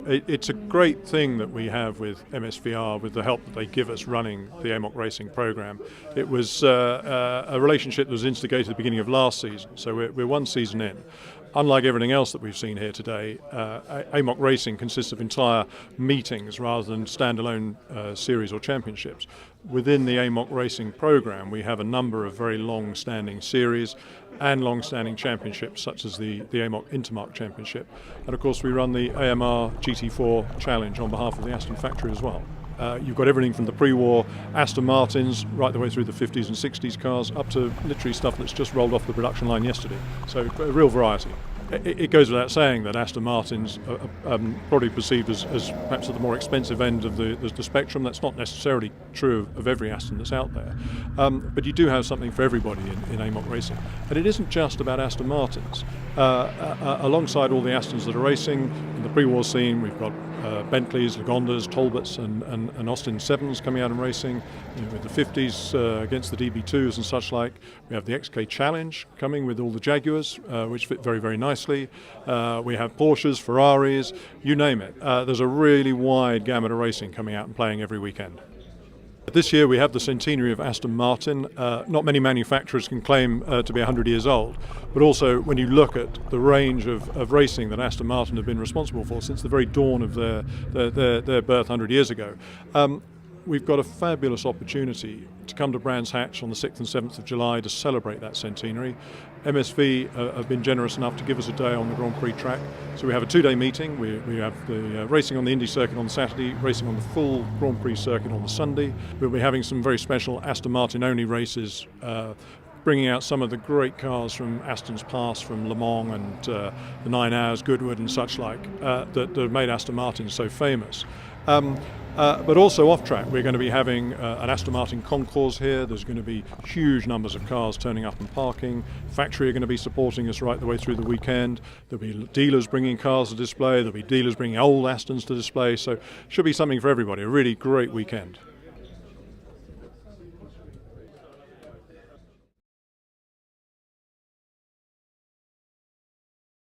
It's a great thing that we have with MSVR, with the help that they give us running the AMOC racing program. It was a relationship that was instigated at the beginning of last season, so we're one season in. Unlike everything else that we've seen here today, AMOC racing consists of entire meetings rather than standalone series or championships. Within the AMOC racing program, we have a number of very long-standing series and long-standing championships, such as the AMOC Intermark Championship. And of course, we run the AMR GT4 Challenge on behalf of the Aston factory as well. You've got everything from the pre-war Aston Martins right the way through the 50s and 60s cars up to literally stuff that's just rolled off the production line yesterday. So a real variety. It goes without saying that Aston Martins are probably perceived as perhaps at the more expensive end of the spectrum. That's not necessarily true of every Aston that's out there. But you do have something for everybody in AMOC racing. And it isn't just about Aston Martins. Alongside all the Astons that are racing, in the pre-war scene, we've got Bentleys, Lagondas, Talbots and Austin 7s coming out and racing. With the 50s against the DB2s and such like. We have the XK Challenge coming with all the Jaguars, which fit very, very nicely. We have Porsches, Ferraris, you name it. There's a really wide gamut of racing coming out and playing every weekend. This year we have the centenary of Aston Martin. Not many manufacturers can claim to be 100 years old, but also when you look at the range of racing that Aston Martin have been responsible for since the very dawn of their birth 100 years ago, we've got a fabulous opportunity to come to Brands Hatch on the 6th and 7th of July to celebrate that centenary. MSV have been generous enough to give us a day on the Grand Prix track. So we have a 2-day meeting. We have the racing on the Indy circuit on the Saturday, racing on the full Grand Prix circuit on the Sunday. We'll be having some very special Aston Martin only races, bringing out some of the great cars from Aston's past, from Le Mans and the 9 Hours, Goodwood and such like, that have made Aston Martin so famous. But also off track, we're going to be having an Aston Martin concourse here. There's going to be huge numbers of cars turning up and parking. Factory are going to be supporting us right the way through the weekend. There'll be dealers bringing cars to display. There'll be dealers bringing old Astons to display. So it should be something for everybody. A really great weekend.